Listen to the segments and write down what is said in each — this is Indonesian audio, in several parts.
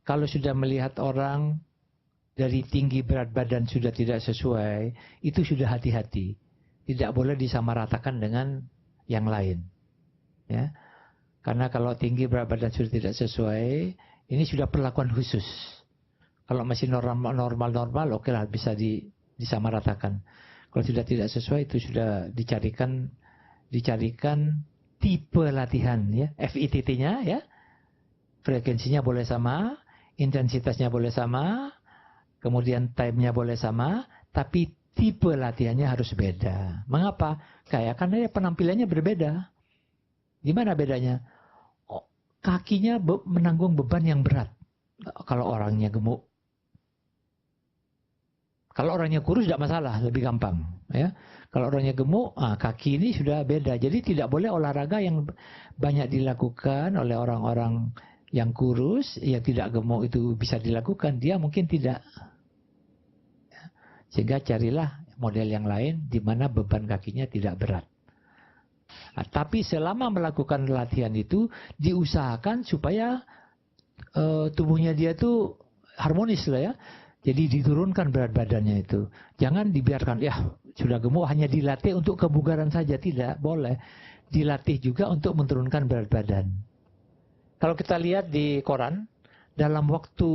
Kalau sudah melihat orang dari tinggi berat badan sudah tidak sesuai, itu sudah hati-hati. Tidak boleh disamaratakan dengan yang lain. Ya. Karena kalau tinggi berat badan sudah tidak sesuai, ini sudah perlakuan khusus. Kalau masih normal, oke lah bisa disamaratakan. Kalau sudah tidak sesuai, itu sudah dicarikan tipe latihan, ya, FITT-nya, ya, frekuensinya boleh sama, intensitasnya boleh sama, kemudian time-nya boleh sama, tapi tipe latihannya harus beda. Mengapa? Karena penampilannya berbeda. Gimana bedanya? Kakinya menanggung beban yang berat. Kalau orangnya gemuk. Kalau orangnya kurus tidak masalah, lebih gampang. Ya. Kalau orangnya gemuk, kaki ini sudah beda. Jadi tidak boleh olahraga yang banyak dilakukan oleh orang-orang yang kurus, yang tidak gemuk itu bisa dilakukan. Dia mungkin tidak. Sehingga carilah model yang lain di mana beban kakinya tidak berat. Nah, tapi selama melakukan latihan itu diusahakan supaya tubuhnya dia tuh harmonis lah ya. Jadi diturunkan berat badannya itu. Jangan dibiarkan ya sudah gemuk hanya dilatih untuk kebugaran saja, tidak boleh. Dilatih juga untuk menurunkan berat badan. Kalau kita lihat di koran, dalam waktu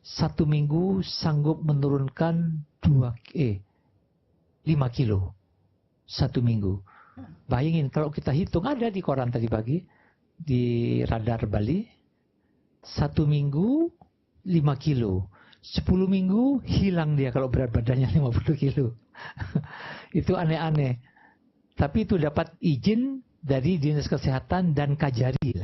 1 minggu sanggup menurunkan 5 kilo 1 minggu. Bayangin kalau kita hitung, ada di koran tadi pagi di Radar Bali, 1 minggu 5 kilo, 10 minggu hilang dia kalau berat badannya 50 kilo. Itu aneh-aneh. Tapi itu dapat izin dari Dinas Kesehatan dan Kajari.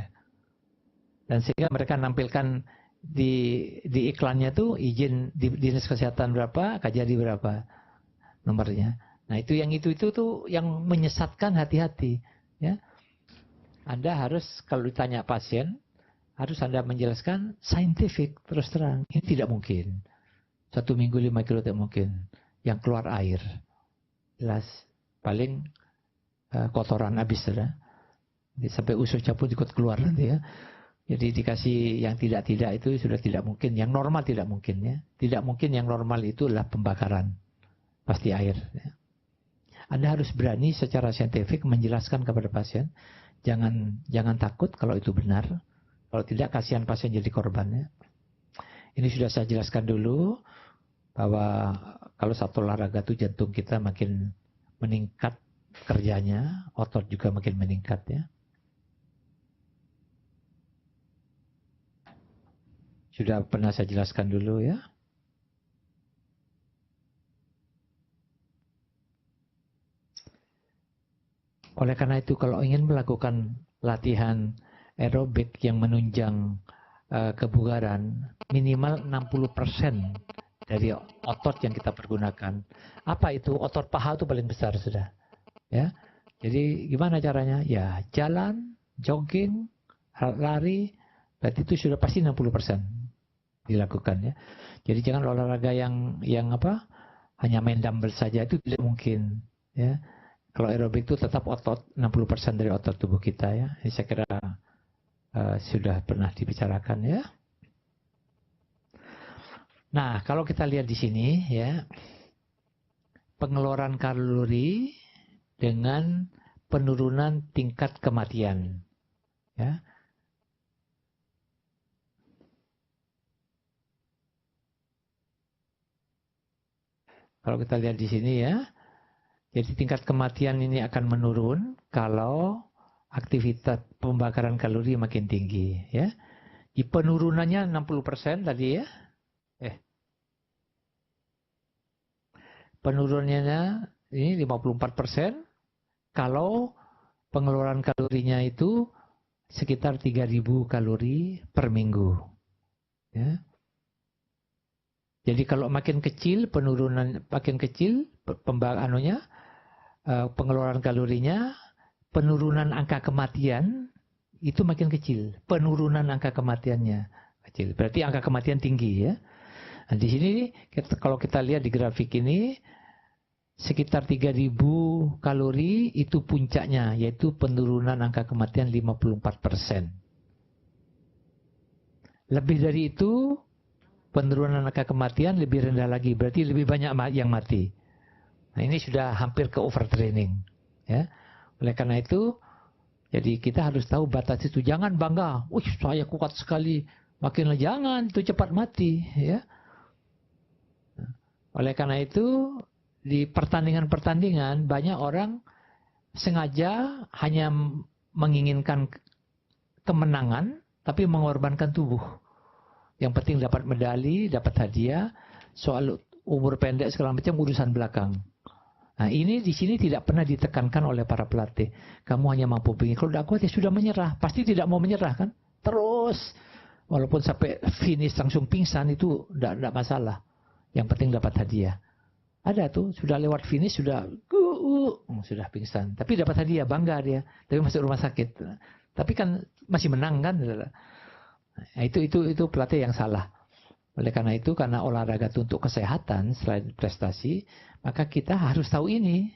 Dan sehingga mereka nampilkan di iklannya tuh izin di Dinas Kesehatan berapa, Kajari berapa nomornya. Nah itu tuh yang menyesatkan, hati-hati ya. Anda harus kalau ditanya pasien harus Anda menjelaskan saintifik terus terang. Ini tidak mungkin. 1 minggu 5 kilo tidak mungkin. Yang keluar air jelas paling kotoran habis ya. Sampai ususnya pun ikut keluar nanti ya. Jadi dikasih yang tidak-tidak itu sudah tidak mungkin. Yang normal tidak mungkin ya. Tidak mungkin yang normal itu adalah pembakaran. Pasti air ya. Anda harus berani secara saintifik menjelaskan kepada pasien. Jangan takut kalau itu benar. Kalau tidak, kasihan pasien jadi korbannya. Ini sudah saya jelaskan dulu. Bahwa kalau satu olahraga itu jantung kita makin meningkat kerjanya. Otot juga makin meningkat ya. Sudah pernah saya jelaskan dulu ya. Oleh karena itu kalau ingin melakukan latihan aerobik yang menunjang kebugaran, minimal 60% dari otot yang kita pergunakan. Apa itu? Otot paha itu paling besar sudah. Ya. Jadi gimana caranya? Ya jalan, jogging, lari, berarti itu sudah pasti 60% dilakukan ya. Jadi jangan olahraga yang hanya main dumbbell saja, itu tidak mungkin ya. Kalau aerobik itu tetap otot, 60% dari otot tubuh kita ya. Ini saya kira sudah pernah dibicarakan ya. Nah, kalau kita lihat di sini ya, pengeluaran kalori dengan penurunan tingkat kematian ya. Kalau kita lihat di sini ya, jadi tingkat kematian ini akan menurun kalau aktivitas pembakaran kalori makin tinggi ya. Di penurunannya 60% tadi ya. Penurunannya ini 54% kalau pengeluaran kalorinya itu sekitar 3.000 kalori per minggu. Ya. Jadi kalau makin kecil penurunan makin kecil pengeluaran kalorinya, penurunan angka kematian itu makin kecil. Penurunan angka kematiannya kecil. Berarti angka kematian tinggi ya. Nah, di sini kalau kita lihat di grafik ini sekitar 3.000 kalori itu puncaknya, yaitu penurunan angka kematian 54%. Lebih dari itu, penurunan angka kematian lebih rendah lagi. Berarti lebih banyak yang mati. Nah, ini sudah hampir ke overtraining. Ya. Oleh karena itu, jadi kita harus tahu batas itu. Jangan bangga, wih saya kuat sekali. Makin jangan, itu cepat mati. Ya. Oleh karena itu, di pertandingan-pertandingan, banyak orang sengaja hanya menginginkan kemenangan, tapi mengorbankan tubuh. Yang penting dapat medali, dapat hadiah. Soal umur pendek segala macam urusan belakang. Nah, ini di sini tidak pernah ditekankan oleh para pelatih. Kamu hanya mampu begini. Kalau tidak kuat ya sudah menyerah. Pasti tidak mau menyerah kan? Terus, walaupun sampai finish langsung pingsan itu tidak masalah. Yang penting dapat hadiah. Ada tuh, sudah lewat finish, sudah pingsan. Tapi dapat hadiah, bangga dia. Tapi masuk rumah sakit. Tapi kan masih menang kan? Nah, itu pelatih yang salah. Oleh karena itu, karena olahraga itu untuk kesehatan selain prestasi, maka kita harus tahu ini.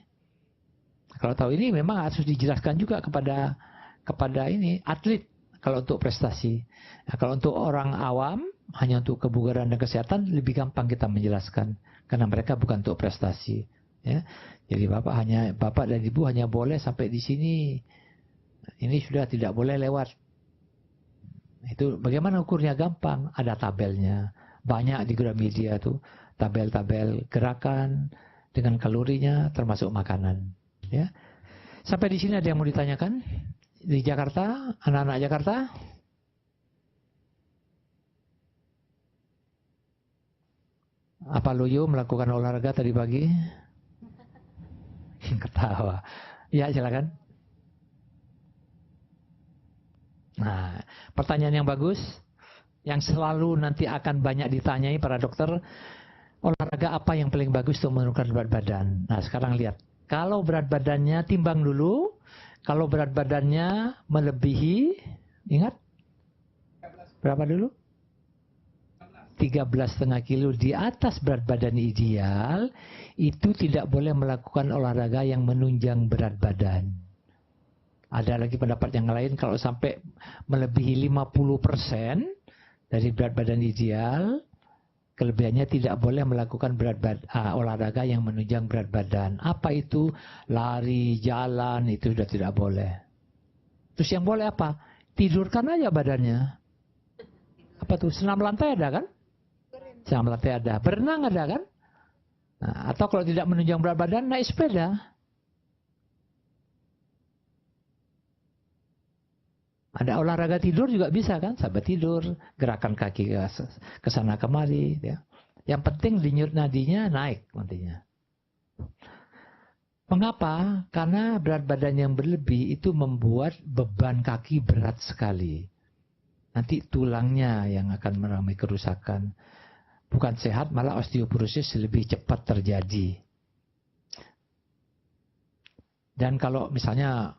Kalau tahu ini memang harus dijelaskan juga kepada ini atlet kalau untuk prestasi. Nah, kalau untuk orang awam hanya untuk kebugaran dan kesehatan lebih gampang kita menjelaskan karena mereka bukan untuk prestasi. Ya. Jadi bapak dan ibu hanya boleh sampai di sini. Ini sudah tidak boleh lewat. Itu bagaimana ukurnya? Gampang, ada tabelnya. Banyak di Gramedia tuh tabel-tabel gerakan dengan kalorinya termasuk makanan. Ya. Sampai di sini ada yang mau ditanyakan? Di Jakarta, anak-anak Jakarta? Apa Loyo melakukan olahraga tadi pagi? Ketawa. Ya, silakan. Nah, pertanyaan yang bagus, yang selalu nanti akan banyak ditanyai para dokter, olahraga apa yang paling bagus untuk menurunkan berat badan? Nah, sekarang lihat. Kalau berat badannya, timbang dulu. Kalau berat badannya melebihi, ingat? Berapa dulu? 13,5 kilo di atas berat badan ideal, itu tidak boleh melakukan olahraga yang menunjang berat badan. Ada lagi pendapat yang lain, kalau sampai melebihi 50% dari berat badan ideal, kelebihannya tidak boleh melakukan olahraga yang menunjang berat badan. Apa itu? Lari, jalan, itu sudah tidak boleh. Terus yang boleh apa? Tidurkan aja badannya. Apa tuh? Senam lantai ada kan? Senam lantai ada. Berenang ada kan? Nah, atau kalau tidak menunjang berat badan, naik sepeda. Ada olahraga tidur juga bisa kan? Sampai tidur, gerakan kaki ke sana kemari. Ya. Yang penting denyut nadinya naik nantinya. Mengapa? Karena berat badan yang berlebih itu membuat beban kaki berat sekali. Nanti tulangnya yang akan mengalami kerusakan. Bukan sehat, malah osteoporosis lebih cepat terjadi. Dan kalau misalnya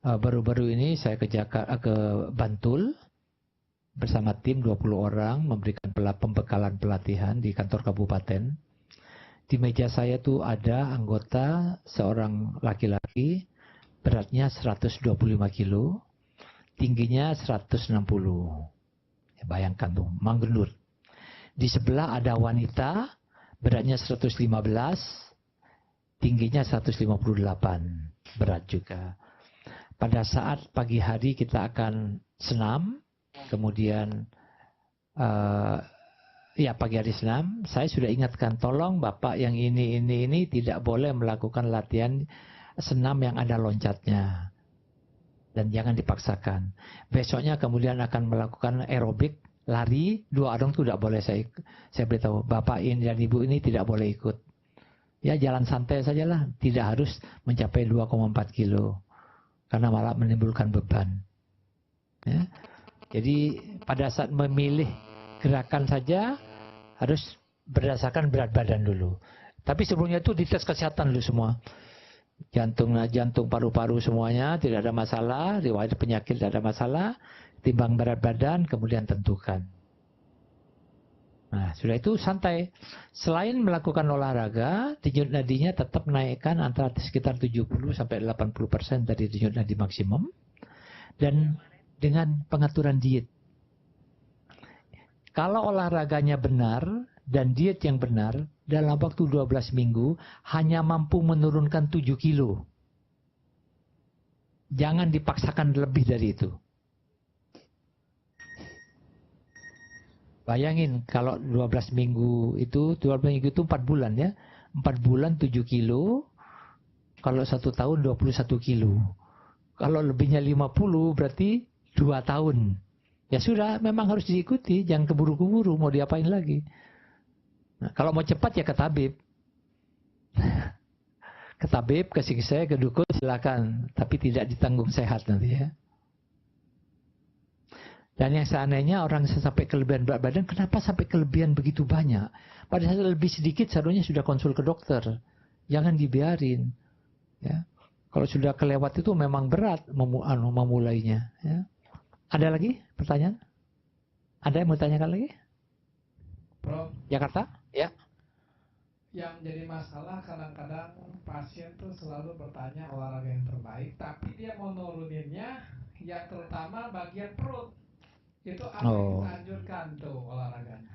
baru-baru ini saya ke Bantul bersama tim 20 orang memberikan pembekalan pelatihan di kantor kabupaten. Di meja saya tuh ada anggota seorang laki-laki beratnya 125 kilo, tingginya 160. Ya, bayangkan tuh, manggendur. Di sebelah ada wanita beratnya 115, tingginya 158, berat juga. Pada saat pagi hari kita akan senam, kemudian pagi hari senam, saya sudah ingatkan, tolong Bapak yang ini tidak boleh melakukan latihan senam yang ada loncatnya. Dan jangan dipaksakan. Besoknya kemudian akan melakukan aerobik, lari, 2 orang itu tidak boleh, saya beritahu. Bapak ini dan Ibu ini tidak boleh ikut. Ya jalan santai sajalah, tidak harus mencapai 2,4 kilo. Karena malah menimbulkan beban. Ya. Jadi pada saat memilih gerakan saja harus berdasarkan berat badan dulu. Tapi sebelumnya itu dites kesehatan dulu semua. Jantung, paru-paru semuanya tidak ada masalah, riwayat penyakit tidak ada masalah, timbang berat badan kemudian tentukan. Nah, sudah itu santai. Selain melakukan olahraga, denyut nadinya tetap naikkan antara sekitar 70 sampai 80% dari denyut nadi maksimum. Dan dengan pengaturan diet. Kalau olahraganya benar dan diet yang benar, dalam waktu 12 minggu hanya mampu menurunkan 7 kilo. Jangan dipaksakan lebih dari itu. Bayangin kalau 12 minggu itu 4 bulan ya. 4 bulan 7 kilo. Kalau 1 tahun 21 kilo. Kalau lebihnya 50 berarti 2 tahun. Ya sudah, memang harus diikuti. Jangan keburu-keburu, mau diapain lagi. Nah, kalau mau cepat ya ke tabib. Ke tabib, ke psikiater, ke dukun silakan. Tapi tidak ditanggung sehat nanti ya. Dan yang seandainya orang sampai kelebihan berat badan, kenapa sampai kelebihan begitu banyak? Pada saat lebih sedikit seharusnya sudah konsul ke dokter. Jangan dibiarin. Ya. Kalau sudah kelewat itu memang berat memulainya. Ya. Ada lagi pertanyaan? Ada yang mau tanyakan lagi? Bro, Jakarta? Ya. Yang jadi masalah kadang-kadang pasien tuh selalu bertanya olahraga yang terbaik, tapi dia mau nuruninnya yang terutama bagian perut. Itu apa yang kita anjurkan tuh olahraganya?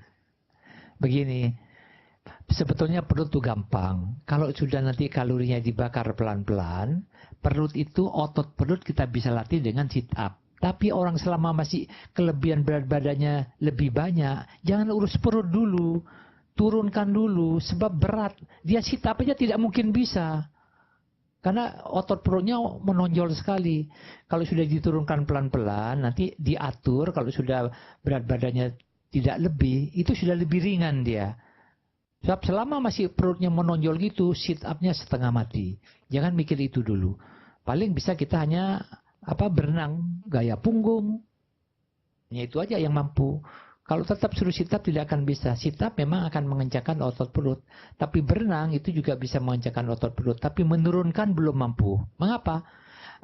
Begini, sebetulnya perut itu gampang. Kalau sudah nanti kalorinya dibakar pelan-pelan, perut itu, otot perut kita bisa latih dengan sit up. Tapi orang selama masih kelebihan berat badannya lebih banyak, jangan urus perut dulu. Turunkan dulu, sebab berat. Dia sit up aja tidak mungkin bisa. Karena otot perutnya menonjol sekali. Kalau sudah diturunkan pelan-pelan, nanti diatur. Kalau sudah berat badannya tidak lebih, itu sudah lebih ringan dia. Sebab selama masih perutnya menonjol gitu, sit up-nya setengah mati. Jangan mikir itu dulu. Paling bisa kita hanya berenang, gaya punggung. Ya itu aja yang mampu. Kalau tetap suruh sit up tidak akan bisa. Sit up memang akan mengencangkan otot perut. Tapi berenang itu juga bisa mengencangkan otot perut. Tapi menurunkan belum mampu. Mengapa?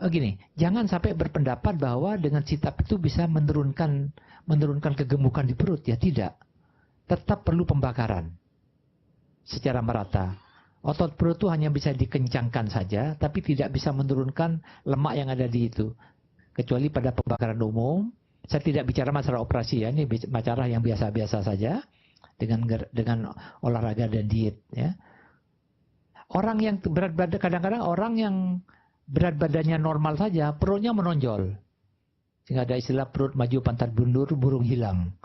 Gini, jangan sampai berpendapat bahwa dengan sit up itu bisa menurunkan kegemukan di perut. Ya tidak. Tetap perlu pembakaran. Secara merata. Otot perut itu hanya bisa dikencangkan saja. Tapi tidak bisa menurunkan lemak yang ada di itu. Kecuali pada pembakaran umum. Saya tidak bicara masalah operasi ya, ini bicara yang biasa-biasa saja dengan olahraga dan diet ya. Orang yang berat badan, kadang-kadang orang yang berat badannya normal saja, perutnya menonjol. Sehingga ada istilah perut maju pantat mundur, burung hilang.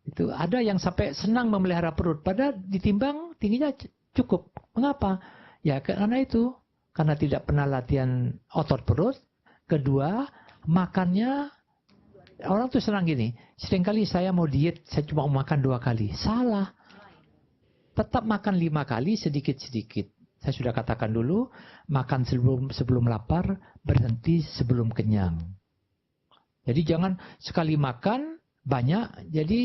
Itu ada yang sampai senang memelihara perut, padahal ditimbang tingginya cukup. Mengapa? Ya karena itu, karena tidak pernah latihan otot perut. Kedua, makannya orang tuh senang gini, seringkali saya mau diet, saya cuma mau makan 2 kali. Salah. Tetap makan 5 kali, sedikit-sedikit. Saya sudah katakan dulu, makan sebelum lapar, berhenti sebelum kenyang. Jadi jangan sekali makan, banyak, jadi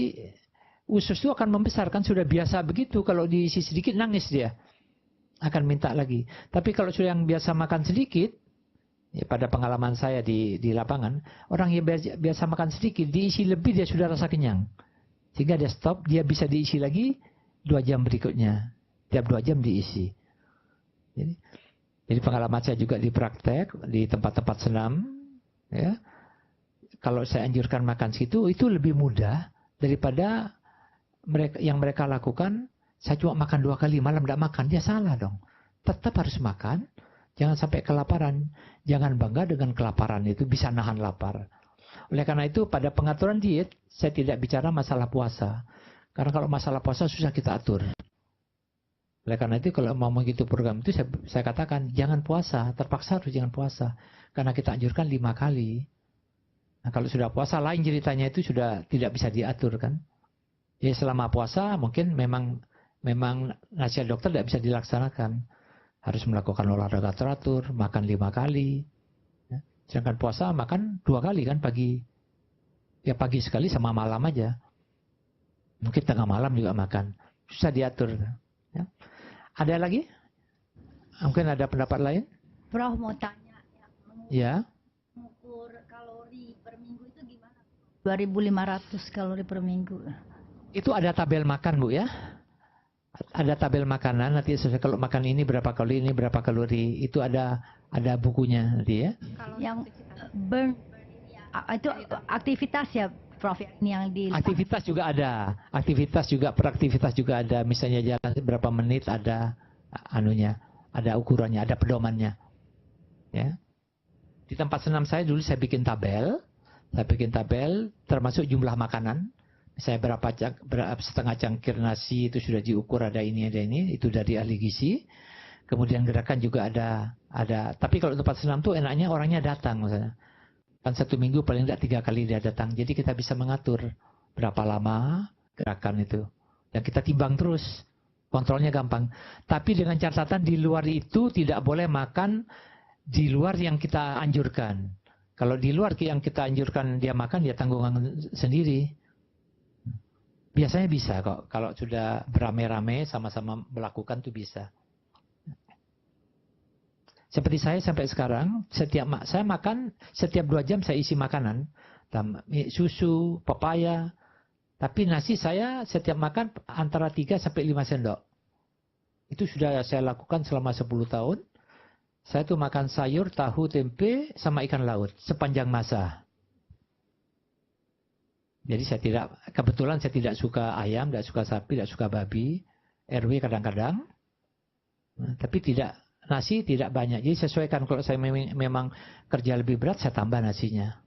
usus itu akan membesar. Kan sudah biasa begitu, kalau diisi sedikit nangis dia. Akan minta lagi. Tapi kalau sudah yang biasa makan sedikit, ya, pada pengalaman saya di lapangan, orang yang biasa makan sedikit, diisi lebih dia sudah rasa kenyang. Sehingga dia stop, dia bisa diisi lagi 2 jam berikutnya. Tiap 2 jam diisi. Jadi pengalaman saya juga di praktek, di tempat-tempat senam. Ya, kalau saya anjurkan makan segitu, itu lebih mudah daripada mereka lakukan, saya cuma makan 2 kali, malam tidak makan. Dia salah dong. Tetap harus makan. Jangan sampai kelaparan. Jangan bangga dengan kelaparan itu bisa nahan lapar. Oleh karena itu pada pengaturan diet saya tidak bicara masalah puasa. Karena kalau masalah puasa susah kita atur. Oleh karena itu kalau mau mengikuti program itu saya katakan jangan puasa. Terpaksa harus jangan puasa. Karena kita anjurkan 5 kali. Nah kalau sudah puasa lain ceritanya itu sudah tidak bisa diatur kan. Jadi selama puasa mungkin memang nasihat dokter tidak bisa dilaksanakan. Harus melakukan olahraga teratur, makan 5 kali. Ya. Sedangkan puasa makan 2 kali kan pagi. Ya pagi sekali sama malam aja. Mungkin tengah malam juga makan. Susah diatur. Ya. Ada lagi? Mungkin ada pendapat lain? Prof mau tanya. Ya. Mengukur kalori per minggu itu gimana? 2.500 kalori per minggu. Itu ada tabel makan Bu ya. Ada tabel makanan nanti sesuai kalau makan ini berapa kalori, ini berapa kalori, itu ada bukunya nanti ya. Yang burn itu aktivitas ya. Prof, ini yang di Aktivitas juga ada, beraktivitas juga ada. Misalnya jalan berapa menit ada anunya, ada ukurannya, ada pedomannya. Ya. Di tempat senam saya dulu saya bikin tabel termasuk jumlah makanan. Saya berapa setengah cangkir nasi itu sudah diukur, ada ini, itu dari ahli gizi. Kemudian gerakan juga ada. Tapi kalau tempat senam tuh enaknya orangnya datang misalnya. Kan 1 minggu paling tidak 3 kali dia datang. Jadi kita bisa mengatur berapa lama gerakan itu. Dan kita timbang terus. Kontrolnya gampang. Tapi dengan catatan di luar itu tidak boleh makan di luar yang kita anjurkan. Kalau di luar yang kita anjurkan dia makan, dia tanggungan sendiri. Biasanya bisa kok. Kalau sudah beramai-ramai sama-sama melakukan tuh bisa. Seperti saya sampai sekarang, saya makan setiap 2 jam saya isi makanan. Susu, pepaya. Tapi nasi saya setiap makan antara 3 sampai 5 sendok. Itu sudah saya lakukan selama 10 tahun. Saya tuh makan sayur, tahu, tempe, sama ikan laut sepanjang masa. Jadi kebetulan saya tidak suka ayam, tidak suka sapi, tidak suka babi. RW kadang-kadang. Tapi nasi tidak banyak. Jadi sesuaikan, kalau saya memang kerja lebih berat, saya tambah nasinya.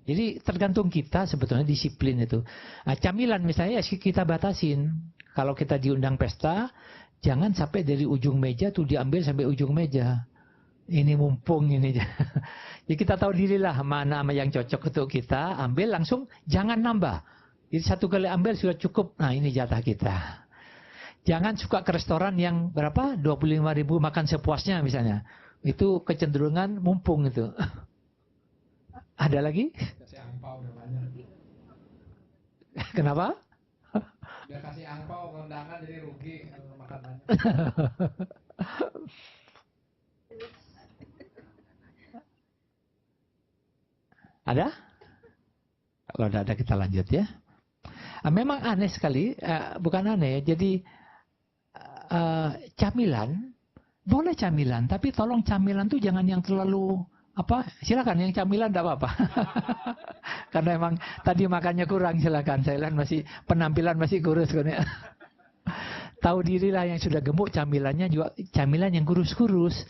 Jadi tergantung kita sebetulnya disiplin itu. Nah, camilan misalnya kita batasin. Kalau kita diundang pesta, jangan sampai dari ujung meja tuh diambil sampai ujung meja. Ini mumpung ini. Jadi kita tahu dirilah mana yang cocok untuk kita, ambil langsung, jangan nambah. Jadi 1 kali ambil sudah cukup. Nah, ini jatah kita. Jangan suka ke restoran yang berapa? 25.000 makan sepuasnya misalnya. Itu kecenderungan mumpung itu. Ada lagi? Kasih angpau udah banyak. Kenapa? Udah kasih angpau kondangan jadi rugi kalau makan banyak. Ada? Kalau tidak ada kita lanjut ya. Memang aneh sekali, bukan aneh. Jadi camilan, boleh camilan, tapi tolong camilan tuh jangan yang terlalu silakan yang camilan tidak apa-apa. Karena emang tadi makannya kurang, silakan. Saya lihat masih penampilan masih kurus kan ya. Tahu dirilah yang sudah gemuk, camilannya juga camilan yang kurus-kurus.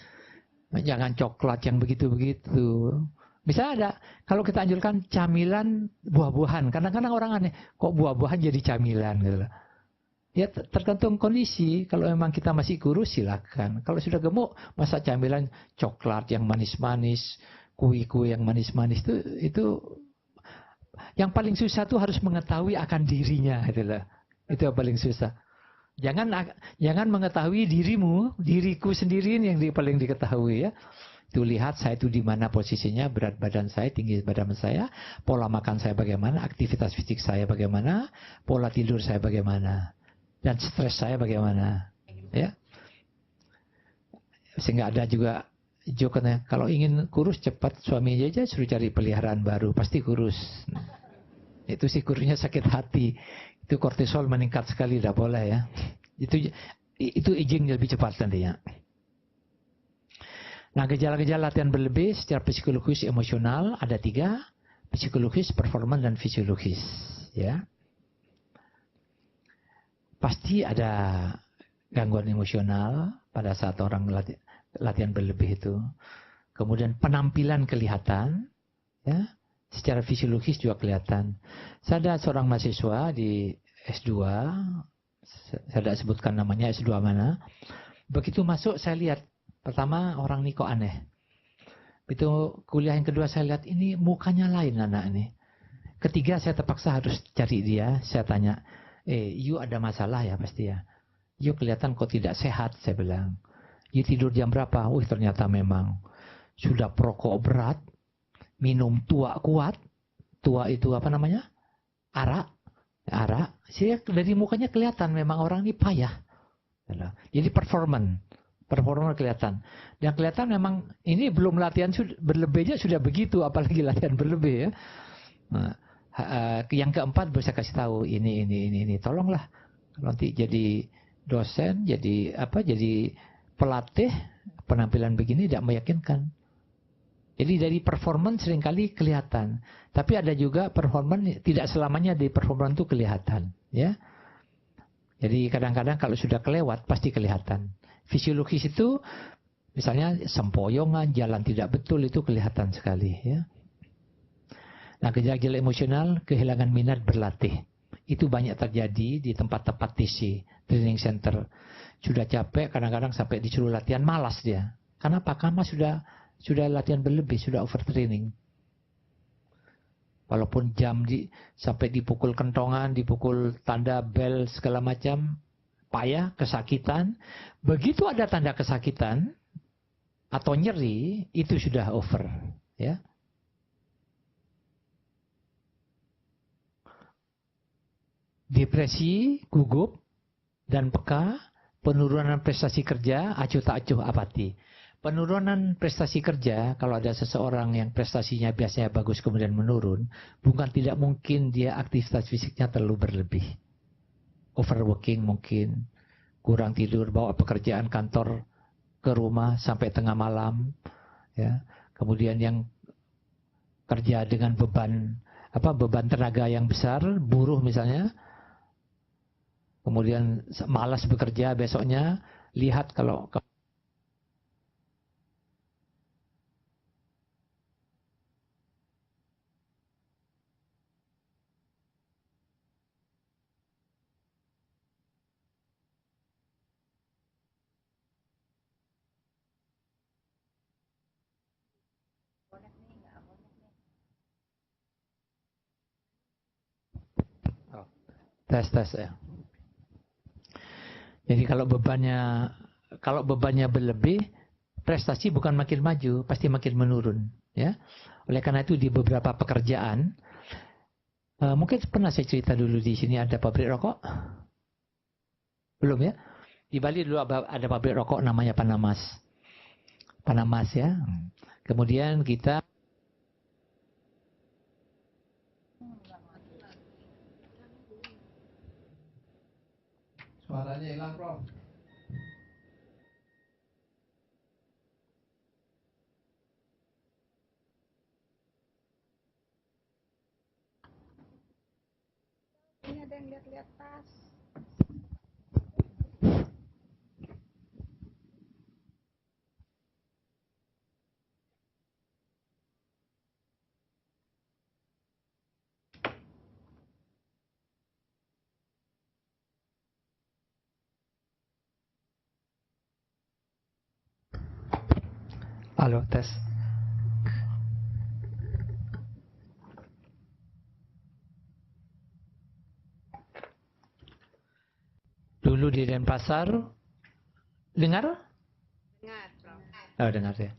Jangan coklat yang begitu-begitu. Misalnya ada, kalau kita anjurkan camilan buah-buahan, kadang-kadang orang aneh, kok buah-buahan jadi camilan gitu. Ya tergantung kondisi. Kalau memang kita masih kurus silakan. Kalau sudah gemuk, masa camilan coklat yang manis-manis, kue-kue yang manis-manis itu yang paling susah tuh harus mengetahui akan dirinya itulah. Itu yang paling susah. Jangan mengetahui diriku sendiri yang paling diketahui ya. Itu lihat saya itu di mana posisinya, berat badan saya, tinggi badan saya, pola makan saya bagaimana, aktivitas fisik saya bagaimana, pola tidur saya bagaimana. Dan stres saya bagaimana, ya? Sehingga ada juga joke-nya, kalau ingin kurus cepat suami aja suruh cari peliharaan baru, pasti kurus. Itu sih kurusnya sakit hati, itu kortisol meningkat sekali, tidak boleh ya. Itu aging lebih cepat nantinya. Nah, gejala-gejala latihan berlebih secara psikologis, emosional ada 3, psikologis, performan dan fisiologis, ya. Pasti ada gangguan emosional pada saat orang latihan berlebih itu. Kemudian penampilan kelihatan, ya, secara fisiologis juga kelihatan. Saya ada seorang mahasiswa di S2, saya tidak sebutkan namanya S2 mana. Begitu masuk saya lihat, pertama orang ini kok aneh. Itu kuliah yang kedua saya lihat ini mukanya lain anak ini. Ketiga saya terpaksa harus cari dia, saya tanya. You ada masalah ya pasti ya. You kelihatan kok tidak sehat, saya bilang. You tidur jam berapa? Ternyata memang sudah perokok berat, minum tua kuat. Tua itu apa namanya? Arak. Saya dari mukanya kelihatan memang orang ini payah. Jadi performan kelihatan. Dan kelihatan memang ini belum latihan berlebihnya sudah begitu, apalagi latihan berlebih ya. Nah, yang keempat bisa kasih tahu ini. Tolonglah nanti jadi dosen, jadi pelatih, penampilan begini tidak meyakinkan. Jadi dari performance seringkali kelihatan. Tapi ada juga performance tidak selamanya di performance itu kelihatan. Ya. Jadi kadang-kadang kalau sudah kelewat pasti kelihatan. Fisiologis itu misalnya sempoyongan, jalan tidak betul itu kelihatan sekali. Ya. Nah, gejala-gejala emosional, kehilangan minat berlatih. Itu banyak terjadi di tempat-tempat TC, training center. Sudah capek, kadang-kadang sampai disuruh latihan, malas dia. Kenapa? Karena sudah latihan berlebih, sudah overtraining. Walaupun jam sampai dipukul kentongan, dipukul tanda bel segala macam, payah, kesakitan. Begitu ada tanda kesakitan atau nyeri, itu sudah over. Ya. Depresi, gugup, dan peka, penurunan prestasi kerja, acuh tak acuh, apati. Penurunan prestasi kerja, kalau ada seseorang yang prestasinya biasanya bagus kemudian menurun, bukan tidak mungkin dia aktivitas fisiknya terlalu berlebih. Overworking mungkin, kurang tidur, bawa pekerjaan kantor ke rumah sampai tengah malam. Ya. Kemudian yang kerja dengan beban tenaga yang besar, buruh misalnya, kemudian malas bekerja besoknya, lihat kalau tes ya. Jadi kalau bebannya berlebih, prestasi bukan makin maju, pasti makin menurun. Ya. Oleh karena itu di beberapa pekerjaan, mungkin pernah saya cerita dulu di sini ada pabrik rokok, belum ya? Di Bali dulu ada pabrik rokok namanya Panamas, ya. Kemudian kita Suaranya hilang, Prof. Ini ada yang lihat-lihat tas. halo, tes. Dulu di Denpasar, dengar? Dengar, Prof. Oh, dengar ya.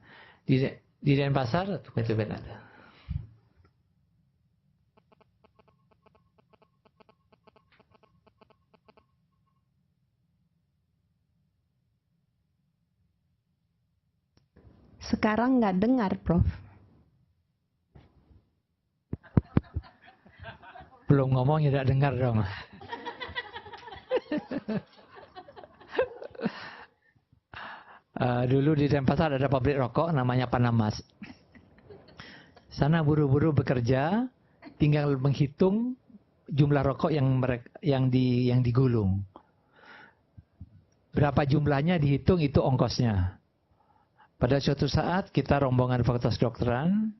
Di Denpasar, itu benar. Sekarang nggak dengar, Prof. Belum ngomong tidak dengar dong. Dulu di Denpasar ada pabrik rokok namanya Panamas. Sana buru-buru bekerja, tinggal menghitung jumlah rokok yang digulung. Berapa jumlahnya dihitung, itu ongkosnya. Pada suatu saat kita rombongan Fakultas Kedokteran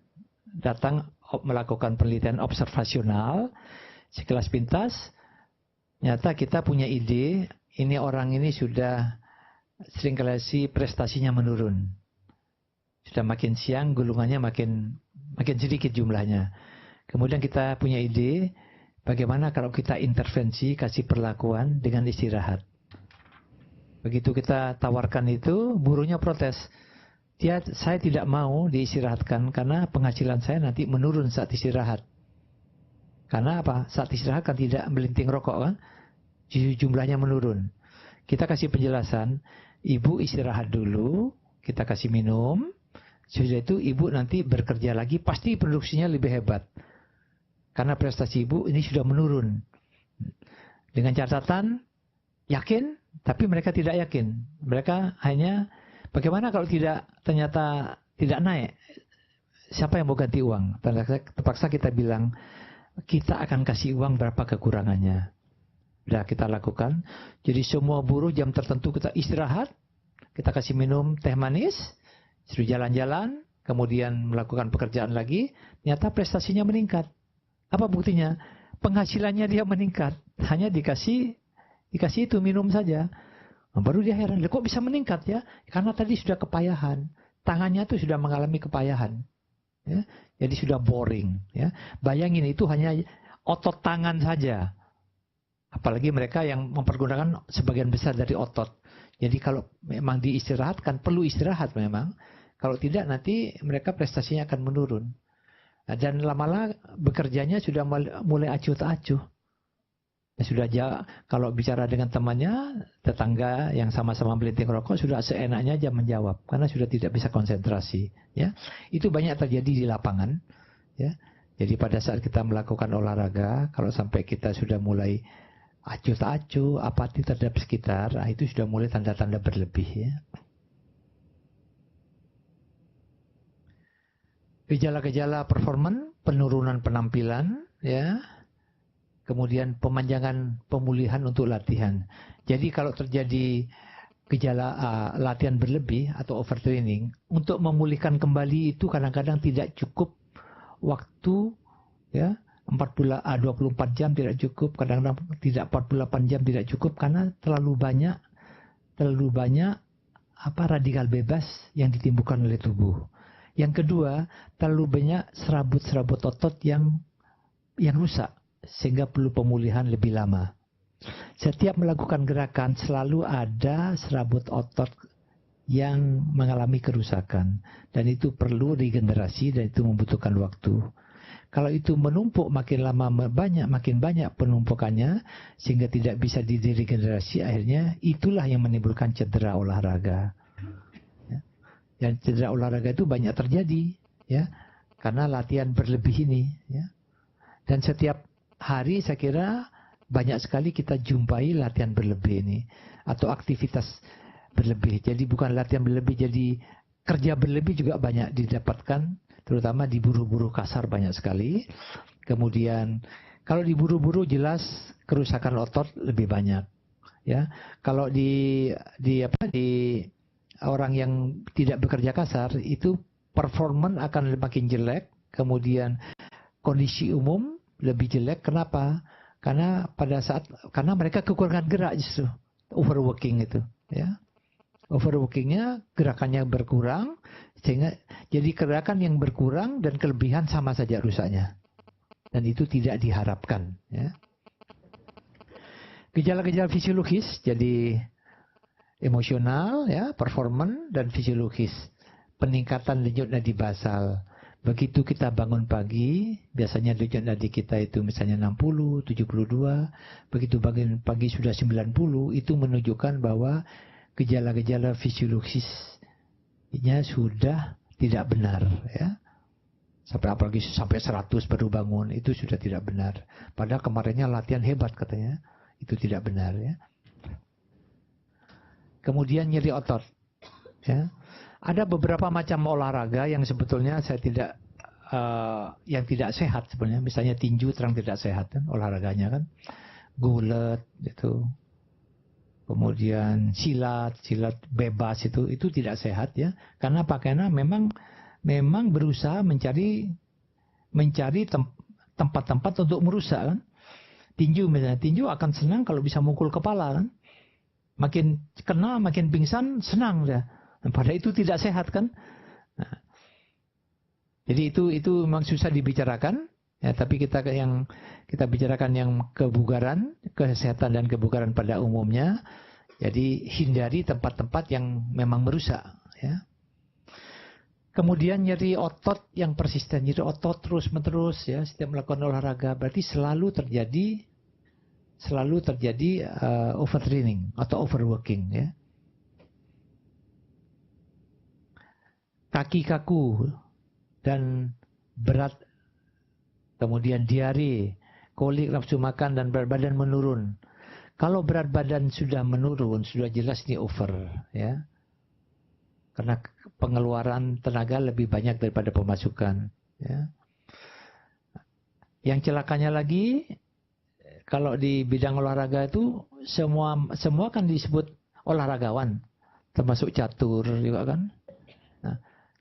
datang melakukan penelitian observasional sekilas pintas. Nyata kita punya ide, ini orang ini sudah seringkali prestasinya menurun. Sudah makin siang, gulungannya makin sedikit jumlahnya. Kemudian kita punya ide, bagaimana kalau kita intervensi, kasih perlakuan dengan istirahat. Begitu kita tawarkan itu, buruhnya protes. Saya tidak mau diistirahatkan karena penghasilan saya nanti menurun saat istirahat. Karena apa? Saat istirahat kan tidak melinting rokok kan? Jumlahnya menurun. Kita kasih penjelasan, ibu istirahat dulu, kita kasih minum. Sudah itu ibu nanti bekerja lagi, pasti produksinya lebih hebat. Karena prestasi ibu ini sudah menurun. Dengan catatan, yakin, tapi mereka tidak yakin. Mereka hanya, bagaimana kalau ternyata tidak naik? siapa yang mau ganti uang? Terpaksa kita bilang, kita akan kasih uang berapa kekurangannya. Udah kita lakukan. Jadi semua buruh jam tertentu kita istirahat, kita kasih minum teh manis, suruh jalan-jalan, kemudian melakukan pekerjaan lagi, ternyata prestasinya meningkat. Apa buktinya? Penghasilannya dia meningkat. Hanya dikasih itu minum saja. Baru dia heran, kok bisa meningkat ya? Karena tadi sudah kepayahan. Tangannya tuh sudah mengalami kepayahan. Ya? Jadi sudah boring. Ya? Bayangin itu hanya otot tangan saja. Apalagi mereka yang mempergunakan sebagian besar dari otot. Jadi kalau memang diistirahatkan, perlu istirahat memang. Kalau tidak nanti mereka prestasinya akan menurun. Dan lama-lama bekerjanya sudah mulai acuh tak acuh. Sudah kalau bicara dengan temannya, tetangga yang sama-sama melinting rokok, sudah seenaknya aja menjawab karena sudah tidak bisa konsentrasi. Ya, itu banyak terjadi di lapangan. Ya, jadi pada saat kita melakukan olahraga, kalau sampai kita sudah mulai acuh tak acuh, apati terhadap sekitar, itu sudah mulai tanda-tanda berlebih. Ya. Gejala-gejala performan, penurunan penampilan, ya. Kemudian pemanjangan pemulihan untuk latihan. Jadi kalau terjadi gejala latihan berlebih atau overtraining, untuk memulihkan kembali itu kadang-kadang tidak cukup waktu, ya, 24 jam tidak cukup, kadang-kadang tidak 48 jam tidak cukup karena terlalu banyak radikal bebas yang ditimbulkan oleh tubuh. Yang kedua, terlalu banyak serabut-serabut otot yang rusak, sehingga perlu pemulihan lebih lama. Setiap melakukan gerakan selalu ada serabut otot yang mengalami kerusakan. Dan itu perlu regenerasi dan itu membutuhkan waktu. Kalau itu menumpuk makin lama makin banyak penumpukannya sehingga tidak bisa diregenerasi, akhirnya itulah yang menimbulkan cedera olahraga. Ya. Dan cedera olahraga itu banyak terjadi, ya, karena latihan berlebih ini. Ya. Dan setiap hari saya kira banyak sekali kita jumpai latihan berlebih ini atau aktivitas berlebih. Jadi bukan latihan berlebih, jadi kerja berlebih juga banyak didapatkan, terutama di buruh-buruh kasar banyak sekali. Kemudian kalau di buruh-buruh jelas kerusakan otot lebih banyak. Ya, kalau di orang yang tidak bekerja kasar itu performan akan makin jelek, kemudian kondisi umum lebih jelek. Kenapa? Karena karena mereka kekurangan gerak justru, overworking itu, ya. Overworkingnya gerakannya berkurang, sehingga jadi gerakan yang berkurang dan kelebihan sama saja rusaknya, dan itu tidak diharapkan. Ya. Gejala-gejala fisiologis, jadi emosional, ya, performan dan fisiologis, peningkatan denyut nadi basal. Begitu kita bangun pagi, biasanya denyut nadi kita itu misalnya 60, 72, begitu bangun pagi sudah 90, itu menunjukkan bahwa gejala-gejala fisiologisnya sudah tidak benar, ya. Apalagi sampai 100 baru bangun, itu sudah tidak benar. Padahal kemarinnya latihan hebat katanya, itu tidak benar, ya. Kemudian nyeri otot, ya. Ada beberapa macam olahraga yang sebetulnya yang tidak sehat sebenarnya. Misalnya tinju terang tidak sehat kan olahraganya kan. Gulet itu. Kemudian silat bebas itu tidak sehat ya. Karena pakainya memang berusaha mencari tempat-tempat untuk merusak kan. Tinju misalnya, tinju akan senang kalau bisa mukul kepala kan. Makin kena makin pingsan senang dia. Padahal itu tidak sehat kan. Nah, jadi itu memang susah dibicarakan. Ya, tapi kita bicarakan yang kebugaran, kesehatan dan kebugaran pada umumnya. Jadi hindari tempat-tempat yang memang merusak. Ya. Kemudian nyeri otot yang persisten, nyeri otot terus-menerus ya setiap melakukan olahraga, berarti selalu terjadi overtraining atau overworking ya. Kaki kaku dan berat, kemudian diare, kolik, nafsu makan dan berat badan menurun. Kalau berat badan sudah menurun, sudah jelas ini over, ya. karena pengeluaran tenaga lebih banyak daripada pemasukan. Ya. Yang celakanya lagi, kalau di bidang olahraga itu semua kan disebut olahragawan, termasuk catur juga kan. Nah,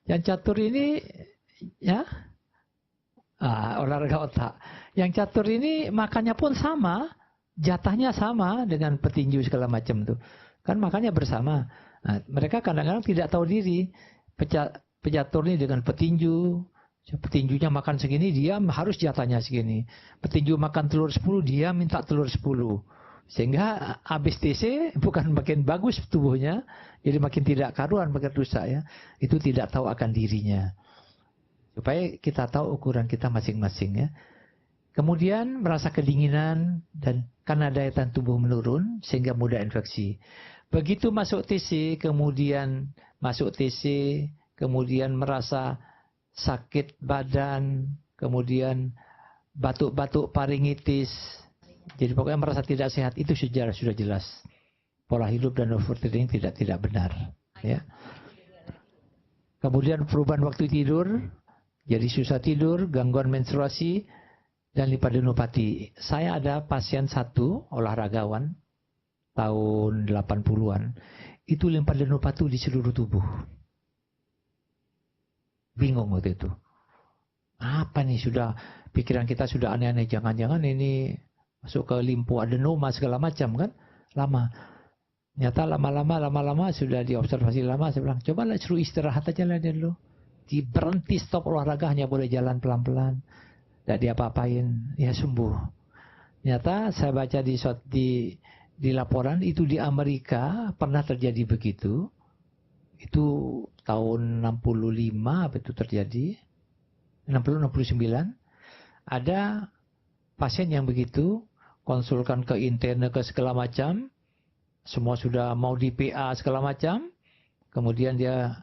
yang catur ini ya olahraga otak. Yang catur ini makannya pun sama, jatahnya sama dengan petinju segala macam tuh. Kan makannya bersama. Nah, mereka kadang-kadang tidak tahu diri. Pecatur ini dengan petinju. Petinjunya makan segini, dia harus jatahnya segini. Petinju makan telur 10, dia minta telur 10. Sehingga habis TC bukan makin bagus tubuhnya, jadi makin tidak karuan, makin rusak ya. Itu tidak tahu akan dirinya. Supaya kita tahu ukuran kita masing-masing ya. Kemudian merasa kedinginan dan karena daya tahan tubuh menurun sehingga mudah infeksi. Begitu masuk TC, kemudian merasa sakit badan, kemudian batuk-batuk faringitis. Jadi pokoknya merasa tidak sehat, itu sudah jelas. Pola hidup dan overtraining tidak benar, ya. Kemudian perubahan waktu tidur, jadi susah tidur, gangguan menstruasi, dan limfadenopati. Saya ada pasien satu, olahragawan, tahun 80-an. Itu limfadenopati di seluruh tubuh. Bingung waktu itu. Apa nih, pikiran kita sudah aneh-aneh. Jangan-jangan ini masuk ke limfoadenoma segala macam kan. Lama. Nyata lama-lama sudah diobservasi lama. Saya bilang, cobalah suruh istirahat aja lah dulu. Berhenti, stop olahraga, hanya boleh jalan pelan-pelan. Tidak diapa-apain, ya sembuh. Nyata saya baca di laporan itu di Amerika pernah terjadi begitu. Itu tahun 65 apa itu terjadi? 60-69. Ada pasien yang begitu, konsulkan ke interne ke segala macam. Semua sudah mau di PA segala macam. Kemudian dia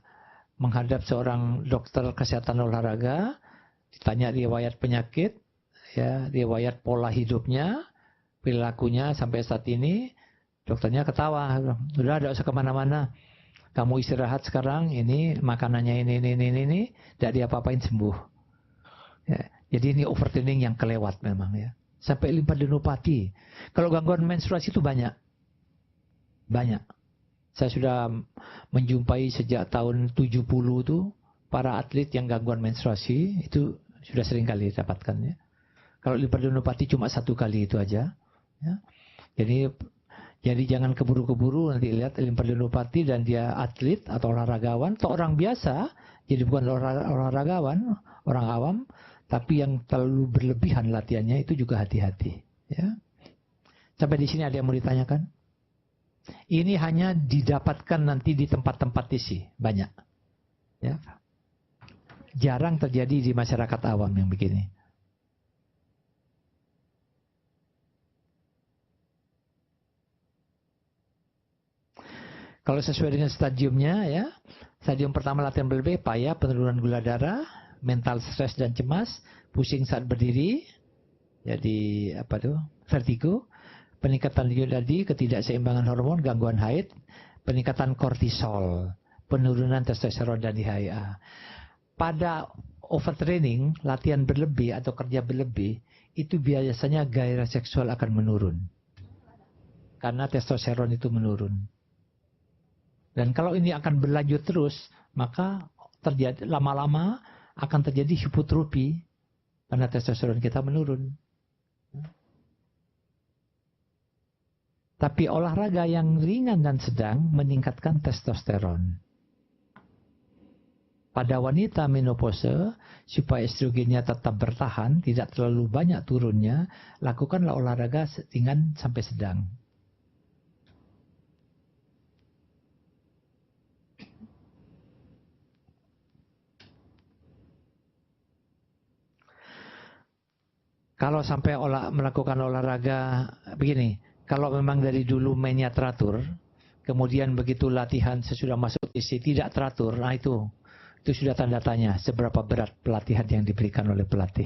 menghadap seorang dokter kesehatan olahraga, ditanya riwayat penyakit, ya, riwayat pola hidupnya, perilakunya sampai saat ini. Dokternya ketawa, udah tidak usah kemana-mana, kamu istirahat sekarang, ini makanannya ini, tidak diapa-apain, sembuh. Ya, jadi ini overtraining yang kelewat memang ya. Sampai limfadenopati. Kalau gangguan menstruasi itu banyak. Saya sudah menjumpai sejak tahun 70 tuh para atlet yang gangguan menstruasi itu sudah sering kali didapatkan ya. Kalau limfadenopati cuma 1 kali itu aja. Ya. Jadi jangan keburu-keburu nanti lihat limfadenopati dan dia atlet atau olahragawan atau orang biasa, jadi bukan olahragawan, orang awam, tapi yang terlalu berlebihan latihannya itu juga hati-hati. Ya. Sampai di sini ada yang mau ditanyakan? Ini hanya didapatkan nanti di tempat-tempat TC, banyak. Ya. Jarang terjadi di masyarakat awam yang begini. Kalau sesuai dengan stadiumnya ya, stadium pertama latihan berlebih, payah, penurunan gula darah, mental stres dan cemas, pusing saat berdiri, jadi vertigo, peningkatan liur tadi, ketidakseimbangan hormon, gangguan haid, peningkatan kortisol, penurunan testosteron dan DHEA. Pada overtraining, latihan berlebih atau kerja berlebih, itu biasanya gairah seksual akan menurun. Karena testosteron itu menurun. Dan kalau ini akan berlanjut terus, maka lama-lama akan terjadi hipotrofi karena testosteron kita menurun. Tapi olahraga yang ringan dan sedang meningkatkan testosteron. Pada wanita menopause, supaya estrogennya tetap bertahan, tidak terlalu banyak turunnya, lakukanlah olahraga ringan sampai sedang. Kalau sampai melakukan olahraga begini, kalau memang dari dulu mainnya teratur, kemudian begitu latihan sesudah masuk isi tidak teratur, nah itu sudah tanda tanya seberapa berat pelatihan yang diberikan oleh pelatih.